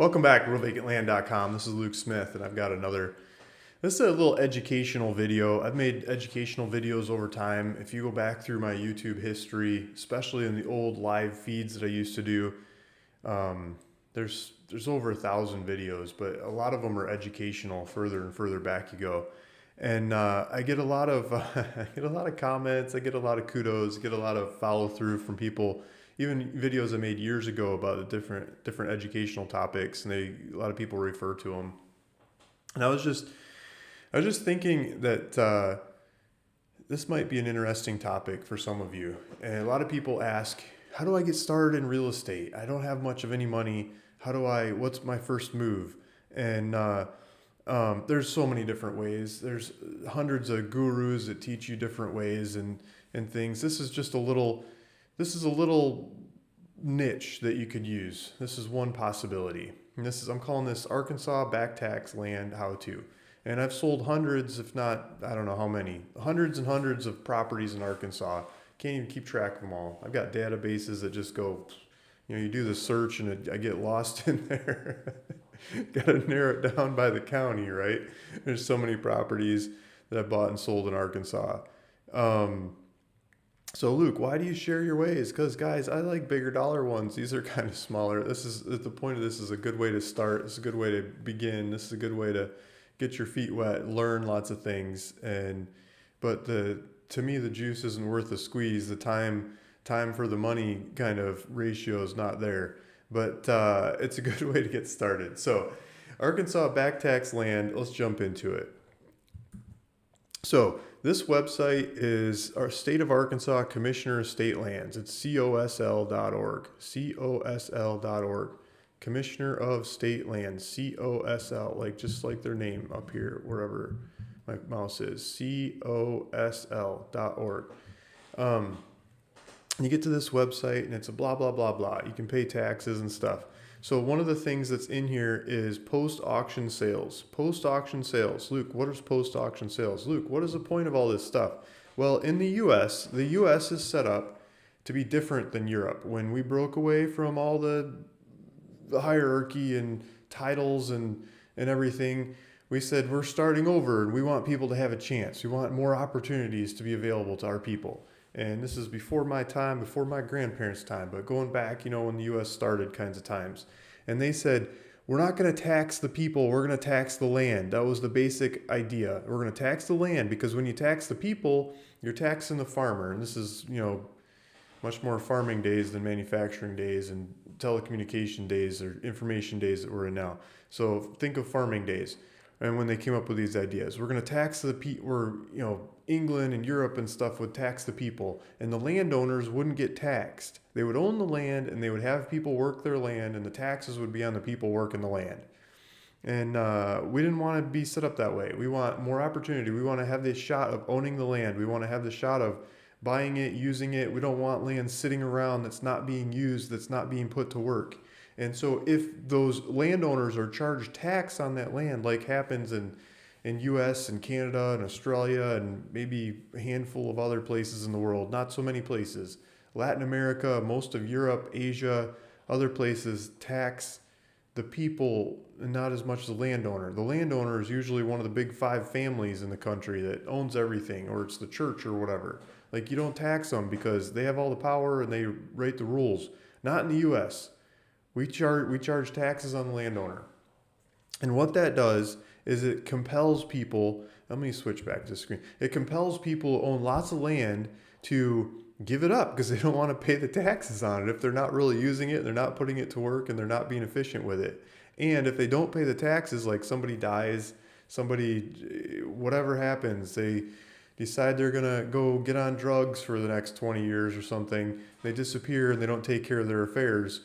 Welcome back to RealVacantLand.com. This is Luke Smith, and this is a little educational video. I've made educational videos over time. If you go back through my YouTube history, especially in the old live feeds that I used to do, there's over 1,000 videos, but a lot of them are educational. Further and further back you go, and I get a lot of I get a lot of comments. I get a lot of kudos. I get a lot of follow through from people. Even videos I made years ago about the different educational topics, and a lot of people refer to them. And I was just thinking that this might be an interesting topic for some of you. And a lot of people ask, how do I get started in real estate? I don't have much of any money. What's my first move? And there's so many different ways. There's hundreds of gurus that teach you different ways and things. This is a little niche that you could use. This is one possibility. And I'm calling this Arkansas back tax land how-to. And I've sold hundreds, if not, I don't know how many, hundreds and hundreds of properties in Arkansas. Can't even keep track of them all. I've got databases that just go, you do the search and I get lost in there. Got to narrow it down by the county, right? There's so many properties that I've bought and sold in Arkansas. So Luke, why do you share your ways? Because guys, I like bigger dollar ones. These are kind of smaller. The point of this is a good way to start. It's a good way to begin. This is a good way to get your feet wet, learn lots of things. But to me, the juice isn't worth the squeeze. The time for the money kind of ratio is not there. But it's a good way to get started. So Arkansas back tax land, let's jump into it. So this website is our State of Arkansas Commissioner of State Lands. It's COSL.org. COSL.org. Commissioner of State Lands. COSL, just like their name up here, wherever my mouse is. COSL.org. You get to this website and it's a blah, blah, blah, blah. You can pay taxes and stuff. So one of the things that's in here is post-auction sales. Post-auction sales. Luke, what is post-auction sales? Luke, what is the point of all this stuff? Well, in the U.S. is set up to be different than Europe. When we broke away from all the hierarchy and titles and everything, we said we're starting over and we want people to have a chance. We want more opportunities to be available to our people. And this is before my time, before my grandparents' time, but going back, when the U.S. started kinds of times. And they said, we're not going to tax the people, we're going to tax the land. That was the basic idea. We're going to tax the land because when you tax the people, you're taxing the farmer. And this is, much more farming days than manufacturing days and telecommunication days or information days that we're in now. So think of farming days. And when they came up with these ideas, we're going to tax the people, England and Europe and stuff would tax the people, and the landowners wouldn't get taxed. They would own the land and they would have people work their land, and the taxes would be on the people working the land. And we didn't want to be set up that way. We want more opportunity. We want to have this shot of owning the land. We want to have the shot of buying it, using it. We don't want land sitting around that's not being used, that's not being put to work. And so if those landowners are charged tax on that land, like happens in U.S. and Canada and Australia and maybe a handful of other places in the world, not so many places, Latin America, most of Europe, Asia, other places tax the people and not as much the landowner. The landowner is usually one of the big 5 families in the country that owns everything, or it's the church or whatever. You don't tax them because they have all the power and they write the rules. Not in the U.S. We charge taxes on the landowner. And what that does is it compels people, let me switch back to the screen. It compels people who own lots of land to give it up because they don't want to pay the taxes on it if they're not really using it, they're not putting it to work, and they're not being efficient with it. And if they don't pay the taxes, like somebody dies, whatever happens, they decide they're going to go get on drugs for the next 20 years or something, they disappear and they don't take care of their affairs.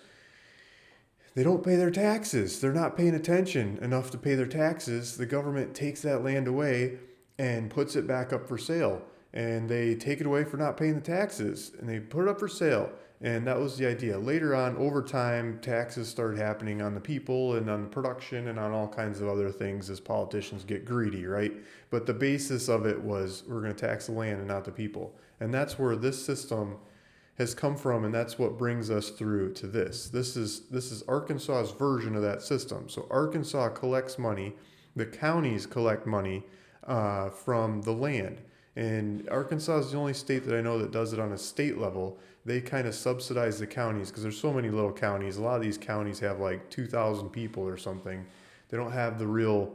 They don't pay their taxes. They're not paying attention enough to pay their taxes. The government takes that land away and puts it back up for sale. And they take it away for not paying the taxes. And they put it up for sale. And that was the idea. Later on, over time, taxes started happening on the people and on the production and on all kinds of other things as politicians get greedy, right? But the basis of it was we're going to tax the land and not the people. And that's where this system has come from, and that's what brings us through to this. This is Arkansas's version of that system. So Arkansas collects money, the counties collect money from the land. And Arkansas is the only state that I know that does it on a state level. They kind of subsidize the counties because there's so many little counties. A lot of these counties have like 2,000 people or something. They don't have the real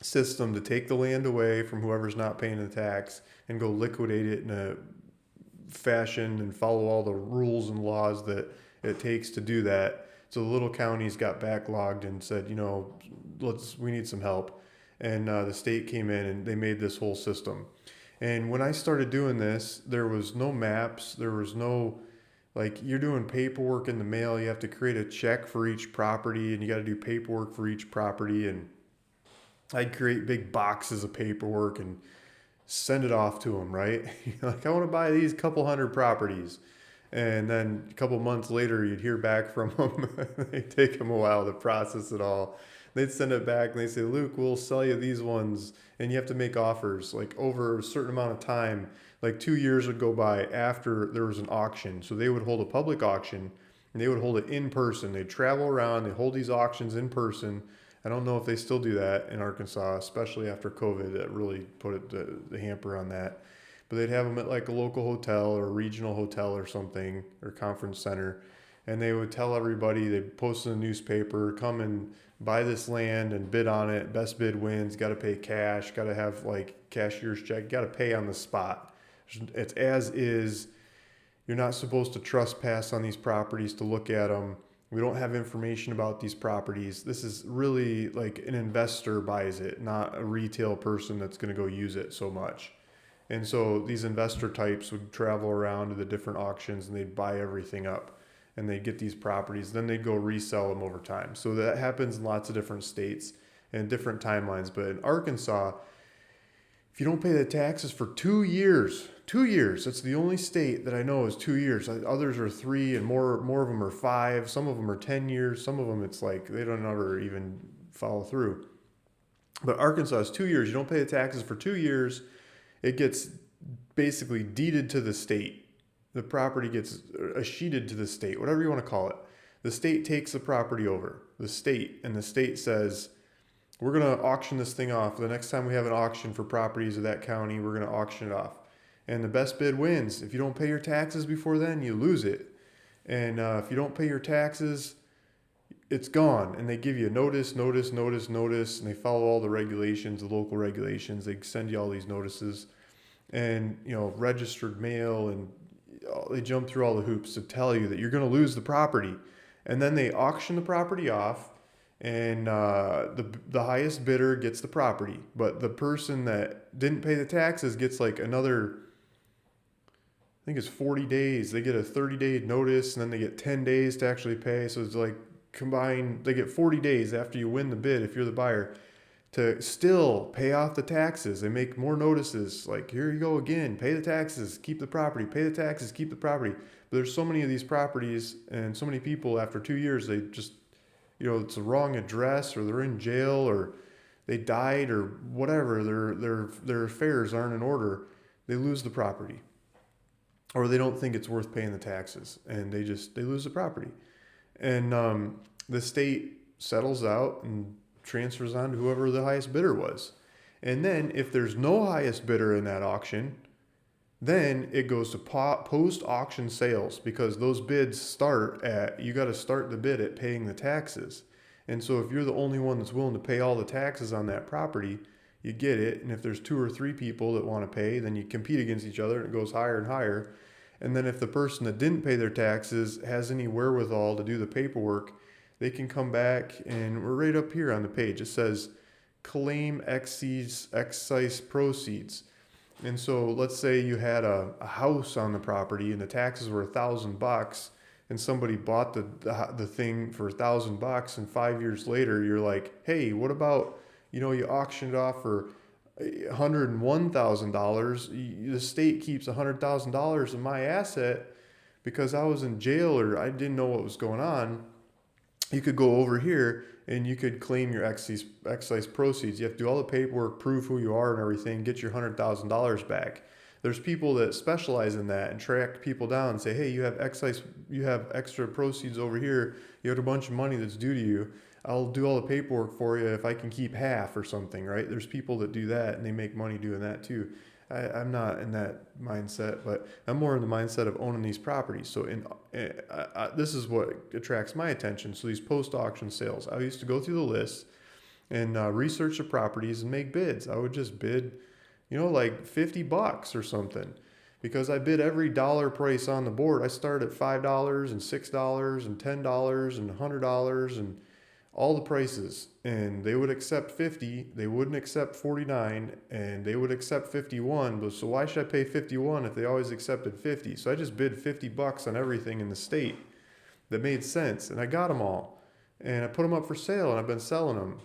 system to take the land away from whoever's not paying the tax and go liquidate it in a fashion and follow all the rules and laws that it takes to do that. So the little counties got backlogged and said, we need some help. And the state came in and they made this whole system. And when I started doing this, there was no maps. There was no, you're doing paperwork in the mail. You have to create a check for each property and you got to do paperwork for each property. And I'd create big boxes of paperwork and send it off to them, right? I want to buy these couple hundred properties. And then a couple months later, you'd hear back from them. They'd take them a while to process it all. They'd send it back and they say, Luke, we'll sell you these ones. And you have to make offers over a certain amount of time. 2 years would go by after there was an auction. So they would hold a public auction and they would hold it in person. They'd travel around, they'd hold these auctions in person. I don't know if they still do that in Arkansas, especially after COVID. That really put the hamper on that. But they'd have them at a local hotel or a regional hotel or something, or conference center. And they would tell everybody, they'd post in the newspaper, come and buy this land and bid on it. Best bid wins, got to pay cash, got to have cashier's check, got to pay on the spot. It's as is. You're not supposed to trespass on these properties to look at them. We don't have information about these properties. This is really an investor buys it, not a retail person that's going to go use it so much. And so these investor types would travel around to the different auctions and they'd buy everything up and they'd get these properties. Then they'd go resell them over time. So that happens in lots of different states and different timelines. But in Arkansas, if you don't pay the taxes for 2 years, that's the only state that I know is 2 years. Others are 3 and more of them are 5. Some of them are 10 years. Some of them it's they don't ever even follow through. But Arkansas is 2 years. You don't pay the taxes for 2 years. It gets basically deeded to the state. The property gets sheeted to the state, whatever you want to call it. The state takes the property over. The state says, we're going to auction this thing off. The next time we have an auction for properties of that county, we're going to auction it off. And the best bid wins. If you don't pay your taxes before then, you lose it. And if you don't pay your taxes, it's gone. And they give you notice, and they follow all the regulations, the local regulations. They send you all these notices and, registered mail, and they jump through all the hoops to tell you that you're going to lose the property. And then they auction the property off, and the highest bidder gets the property. But the person that didn't pay the taxes gets another, I think it's 40 days. They get a 30-day notice, and then they get 10 days to actually pay. So it's combined, they get 40 days after you win the bid, if you're the buyer, to still pay off the taxes. They make more notices, here you go again, pay the taxes, keep the property, pay the taxes, keep the property. But there's so many of these properties and so many people after 2 years, they just, it's the wrong address, or they're in jail, or they died, or whatever, their affairs aren't in order. They lose the property, or they don't think it's worth paying the taxes, and they lose the property. And the state settles out and transfers on to whoever the highest bidder was. And then if there's no highest bidder in that auction, then it goes to post-auction sales, because those bids you got to start the bid at paying the taxes. And so if you're the only one that's willing to pay all the taxes on that property, you get it. And if there's 2 or 3 people that want to pay, then you compete against each other and it goes higher and higher. And then if the person that didn't pay their taxes has any wherewithal to do the paperwork, they can come back, and we're right up here on the page. It says claim excise proceeds. And so let's say you had a house on the property and the taxes were $1,000, and somebody bought the thing for $1,000, and 5 years later you're like, hey, what about, you auctioned it off for $101,000. The state keeps $100,000 of my asset because I was in jail or I didn't know what was going on. You could go over here and you could claim your excise proceeds. You have to do all the paperwork, prove who you are and everything, get your $100,000 back. there's people that specialize in that and track people down and say, hey, you have excise, you have extra proceeds over here. You have a bunch of money that's due to you. I'll do all the paperwork for you if I can keep half or something, right? There's people that do that and they make money doing that too. I'm not in that mindset, but I'm more in the mindset of owning these properties. So this is what attracts my attention. So these post-auction sales, I used to go through the list and research the properties and make bids. I would just bid, like $50 or something, because I bid every dollar price on the board. I started at $5 and $6 and $10 and $100 and all the prices, and they would accept 50, they wouldn't accept 49, and they would accept 51. But so why should I pay 51 if they always accepted 50? So I just bid $50 on everything in the state that made sense, and I got them all, and I put them up for sale, and I've been selling them.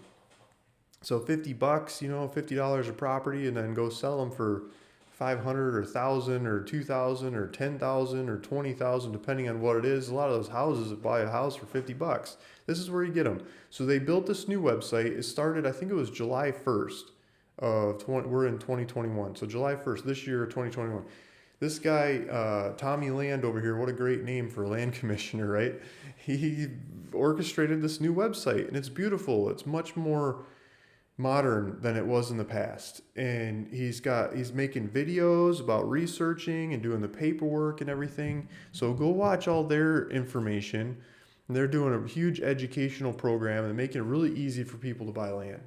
So $50, $50 a property, and then go sell them for 500 or 1,000 or 2,000 or 10,000 or 20,000, depending on what it is. A lot of those houses that buy a house for $50. This is where you get them. So they built this new website. It started, I think it was July 1st we're in 2021. So July 1st, this year, 2021. This guy, Tommy Land over here, what a great name for a land commissioner, right? He orchestrated this new website, and it's beautiful. It's much more modern than it was in the past, and he's making videos about researching and doing the paperwork and everything. So go watch all their information. And they're doing a huge educational program and making it really easy for people to buy land.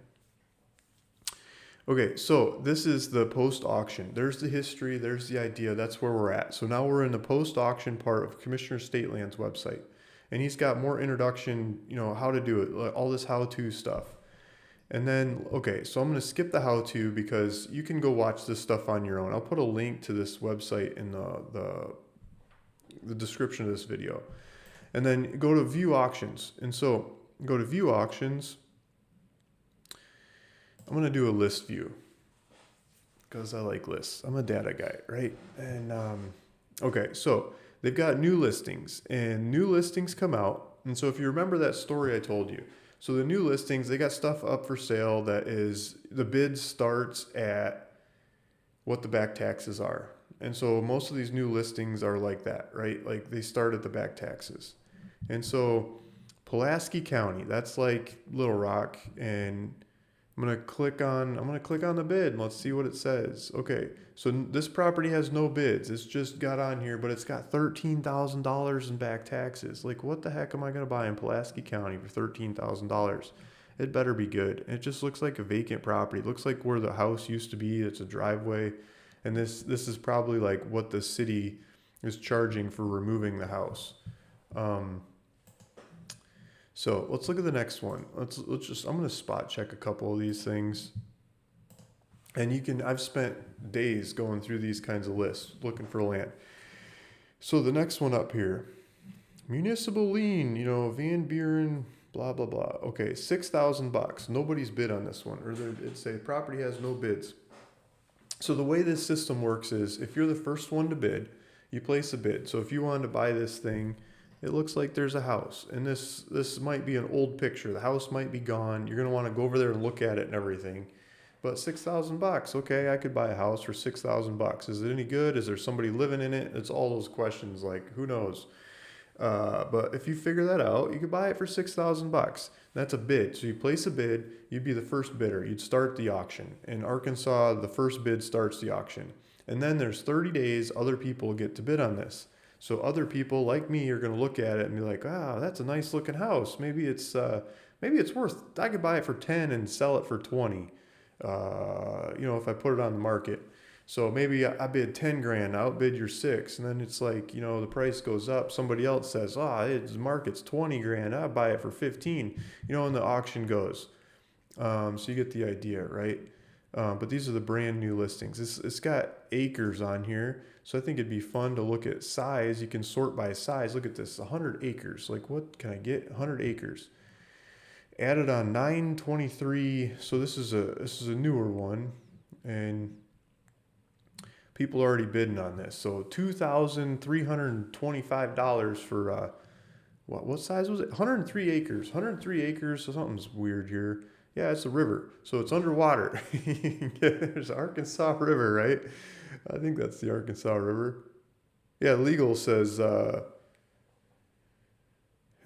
Okay, so this is the post-auction. There's the history, there's the idea, that's where we're at. So now we're in the post-auction part of Commissioner State Land's website, and he's got more introduction, how to do it, all this how-to stuff. And then, okay, so I'm going to skip the how-to because you can go watch this stuff on your own. I'll put a link to this website in the description of this video. And then go to view auctions. And so go to view auctions. I'm going to do a list view because I like lists. I'm a data guy, right? And okay, so they've got new listings, and new listings come out. And so if you remember that story I told you, so the new listings, they got stuff up for sale that is, the bid starts at what the back taxes are. And so most of these new listings are like that, right? Like they start at the back taxes. And so Pulaski County, that's like Little Rock, and I'm going to click on the bid and let's see what it says. Okay, so this property has no bids. It's just got on here, but it's got $13,000 in back taxes. Like, what the heck am I going to buy in Pulaski County for $13,000? It better be good. It just looks like a vacant property. It looks like where the house used to be. It's a driveway, and this is probably like what the city is charging for removing the house. So let's look at the next one. I'm going to spot check a couple of these things. And I've spent days going through these kinds of lists, looking for land. So the next one up here, municipal lien, Van Buren, blah, blah, blah. Okay, $6,000. Nobody's bid on this one. Or it'd say property has no bids. So the way this system works is if you're the first one to bid, you place a bid. So if you wanted to buy this thing, it looks like there's a house, and this might be an old picture. The house might be gone. You're going to want to go over there and look at it and everything. But $6,000, okay, I could buy a house for $6,000. Is it any good? Is there somebody living in it? It's all those questions, like, who knows? But if you figure that out, you could buy it for $6,000. That's a bid. So you place a bid, you'd be the first bidder. You'd start the auction. In Arkansas, the first bid starts the auction. And then there's 30 days other people get to bid on this. So other people like me are going to look at it and be like, that's a nice looking house. Maybe it's worth, I could buy it for 10 and sell it for 20. If I put it on the market. So maybe I bid 10 grand, I outbid your 6. And then it's like, the price goes up. Somebody else says, the market's 20 grand. I'll buy it for 15, and the auction goes. So you get the idea, right? But these are the brand new listings. It's got acres on here. So I think it'd be fun to look at size. You can sort by size. Look at this, 100 acres. Like, what can I get? 100 acres. Added on 923. So this is a newer one, and people are already bidding on this. So $2,325 for what size was it? 103 acres. 103 acres. So something's weird here. Yeah, it's a river. So it's underwater. There's Arkansas River, right? I think that's the Arkansas River. Yeah, legal says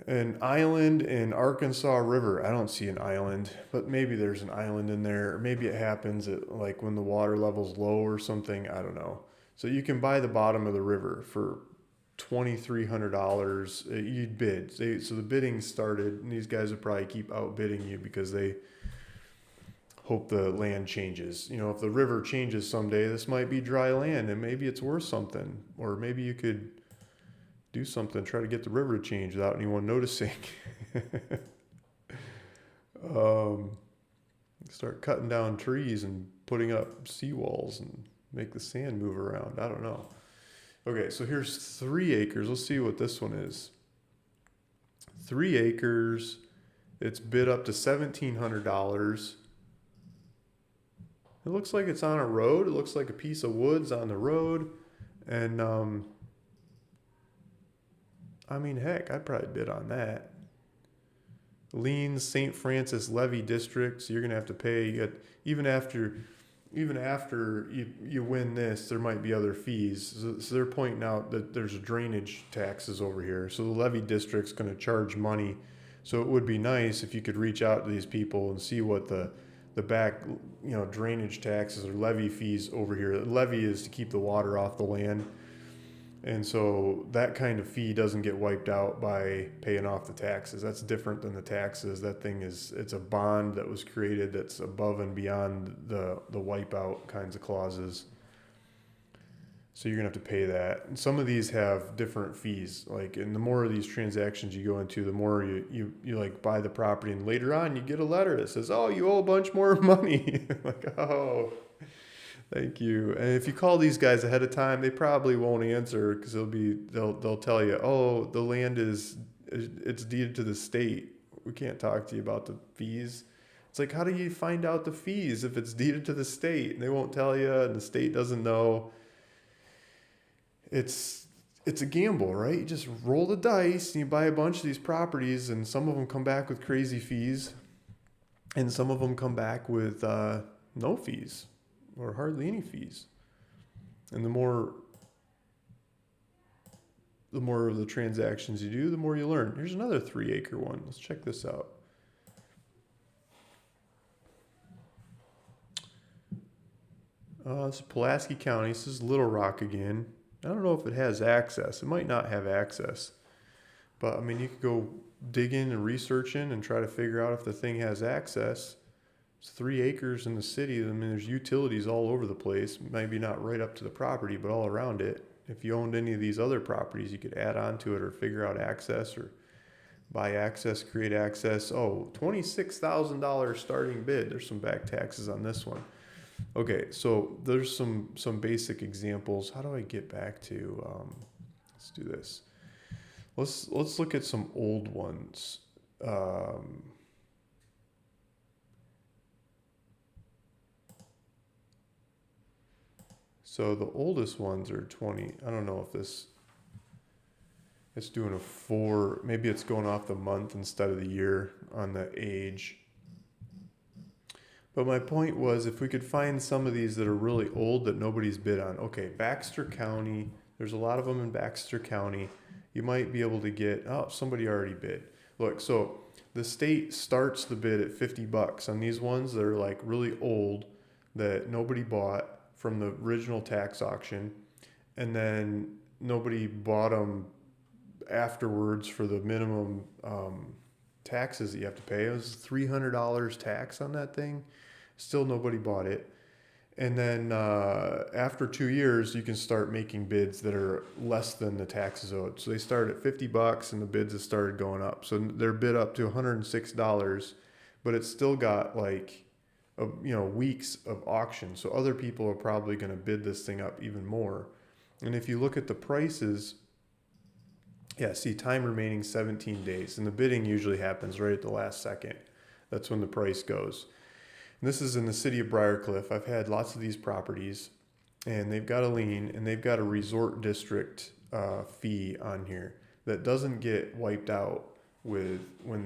an island in Arkansas River. I don't see an island, but maybe there's an island in there. Or maybe it happens at like when the water level's low or something. I don't know. So you can buy the bottom of the river for $2,300. You'd bid. So the bidding started, and these guys would probably keep outbidding you because they hope the land changes. You know, if the river changes someday, this might be dry land, and maybe it's worth something, or maybe you could do something, try to get the river to change without anyone noticing. Start cutting down trees and putting up seawalls and make the sand move around. I don't know. Okay, so here's 3 acres. Let's see what this one is. 3 acres. It's bid up to $1,700. It looks like it's on a road. It looks like a piece of woods on the road. And, I mean, heck, I'd probably bid on that. Leans St. Francis Levy District. So you're going to have to pay. Even after you win this, there might be other fees. So they're pointing out that there's drainage taxes over here. So the levy district's going to charge money. So it would be nice if you could reach out to these people and see what the back, drainage taxes or levy fees over here. The levy is to keep the water off the land. And so that kind of fee doesn't get wiped out by paying off the taxes. That's different than the taxes. That thing it's a bond that was created that's above and beyond the wipeout kinds of clauses. So you're going to have to pay that. And some of these have different fees. And the more of these transactions you go into, the more you like buy the property, and later on you get a letter that says, "Oh, you owe a bunch more money." Oh, thank you. And if you call these guys ahead of time, they probably won't answer because they'll tell you, "Oh, the land it's deeded to the state. We can't talk to you about the fees." It's like, how do you find out the fees if it's deeded to the state? And they won't tell you, and the state doesn't know. It's a gamble, right? You just roll the dice and you buy a bunch of these properties, and some of them come back with crazy fees, and some of them come back with no fees or hardly any fees. And the more of the transactions you do, the more you learn. Here's another 3 acre one. Let's check this out. This is Pulaski County. This is Little Rock again. I don't know if it has access. It might not have access. But, I mean, you could go dig in and research in and try to figure out if the thing has access. It's 3 acres in the city. I mean, there's utilities all over the place. Maybe not right up to the property, but all around it. If you owned any of these other properties, you could add on to it or figure out access or buy access, create access. Oh, $26,000 starting bid. There's some back taxes on this one. Okay, so there's some basic examples. How do I get back to, let's do this. Let's look at some old ones. So the oldest ones are 20. I don't know if it's doing a 4, maybe it's going off the month instead of the year on the age. But my point was, if we could find some of these that are really old that nobody's bid on. Okay, Baxter County. There's a lot of them in Baxter County. You might be able to get, somebody already bid. Look, so the state starts the bid at $50 on these ones that are like really old that nobody bought from the original tax auction. And then nobody bought them afterwards for the minimum taxes that you have to pay. It was $300 tax on that thing. Still nobody bought it. And then after 2 years, you can start making bids that are less than the taxes owed. So they start at $50 and the bids have started going up. So they're bid up to $106, but it's still got weeks of auction. So other people are probably going to bid this thing up even more. And if you look at the prices, see, time remaining 17 days. And the bidding usually happens right at the last second. That's when the price goes. And this is in the city of Briarcliff. I've had lots of these properties, and they've got a lien, and they've got a resort district fee on here that doesn't get wiped out with when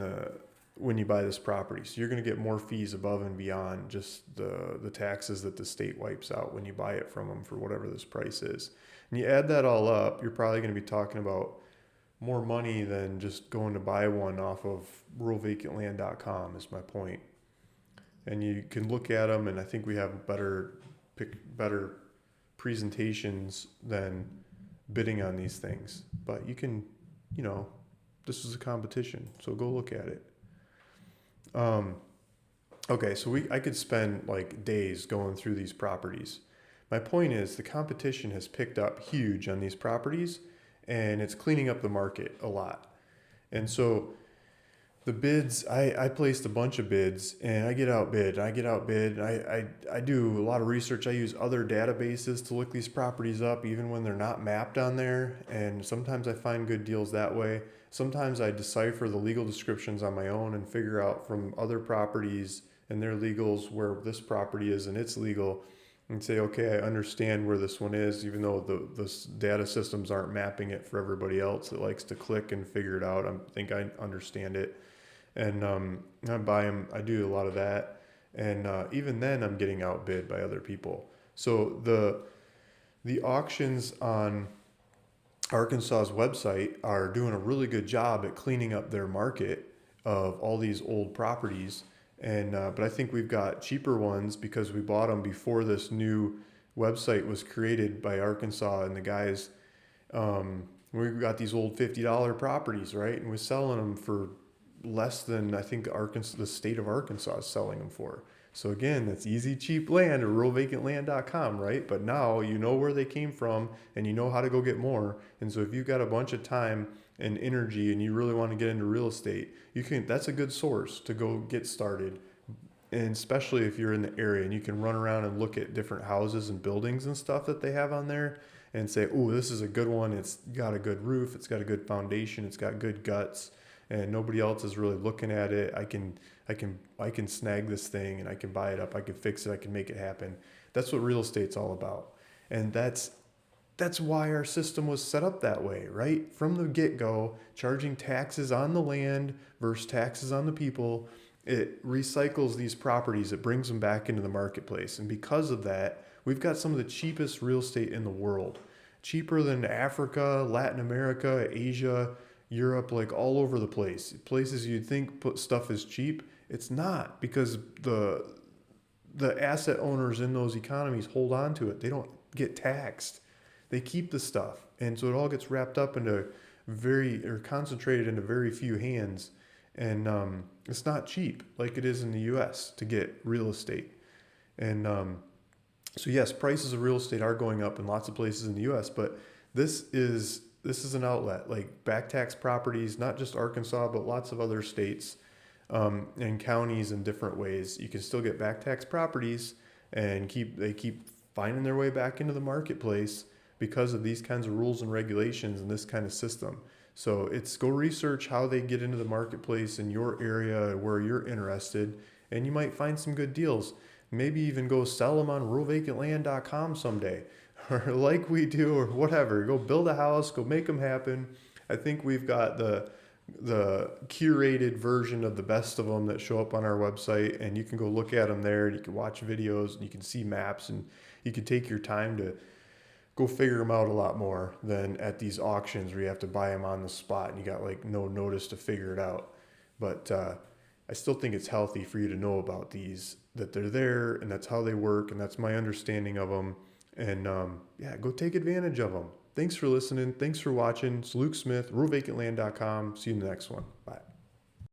when you buy this property. So you're going to get more fees above and beyond just the taxes that the state wipes out when you buy it from them for whatever this price is. And you add that all up, you're probably going to be talking about more money than just going to buy one off of ruralvacantland.com is my point. And you can look at them, and I think we have better presentations than bidding on these things. But you can, this is a competition, so go look at it. Okay, so I could spend like days going through these properties. My point is the competition has picked up huge on these properties, and it's cleaning up the market a lot. And so the bids, I placed a bunch of bids, and I get outbid. I do a lot of research. I use other databases to look these properties up, even when they're not mapped on there. And sometimes I find good deals that way. Sometimes I decipher the legal descriptions on my own and figure out from other properties and their legals where this property is and it's legal, and say, okay, I understand where this one is, even though the data systems aren't mapping it for everybody else that likes to click and figure it out. I think I understand it. And I buy them. I do a lot of that. And even then, I'm getting outbid by other people. So the auctions on Arkansas's website are doing a really good job at cleaning up their market of all these old properties. And but I think we've got cheaper ones because we bought them before this new website was created by Arkansas and the guys. We've got these old $50 properties, right? And we're selling them for less than I think the state of Arkansas is selling them for. So again, that's easy, cheap land at ruralvacantland.com, right? But now you know where they came from and you know how to go get more. And so if you've got a bunch of time and energy and you really want to get into real estate, that's a good source to go get started. And especially if you're in the area and you can run around and look at different houses and buildings and stuff that they have on there and say, oh, this is a good one. It's got a good roof. It's got a good foundation. It's got good guts. And nobody else is really looking at it. I can snag this thing and I can buy it up. I can fix it. I can make it happen. That's what real estate's all about. And that's why our system was set up that way, right? From the get-go, charging taxes on the land versus taxes on the people. It recycles these properties. It brings them back into the marketplace. And because of that, we've got some of the cheapest real estate in the world. Cheaper than Africa, Latin America, Asia, Europe, like all over the place. Places you'd think stuff is cheap, it's not, because the asset owners in those economies hold on to it. They don't get taxed. They keep the stuff. And so it all gets wrapped up into concentrated into very few hands. And it's not cheap like it is in the US to get real estate. And so yes, prices of real estate are going up in lots of places in the US, but this is an outlet, like back tax properties, not just Arkansas, but lots of other states and counties in different ways. You can still get back tax properties and they keep finding their way back into the marketplace because of these kinds of rules and regulations and this kind of system. So go research how they get into the marketplace in your area where you're interested, and you might find some good deals. Maybe even go sell them on ruralvacantland.com someday. Or like we do, or whatever. Go build a house, go make them happen. I think we've got the curated version of the best of them that show up on our website, and you can go look at them there, and you can watch videos, and you can see maps, and you can take your time to go figure them out a lot more than at these auctions where you have to buy them on the spot and you got like no notice to figure it out. But I still think it's healthy for you to know about these, that they're there, and that's how they work, and that's my understanding of them. And go take advantage of them. Thanks for listening. Thanks for watching. It's Luke Smith, ruralvacantland.com. See you in the next one. Bye.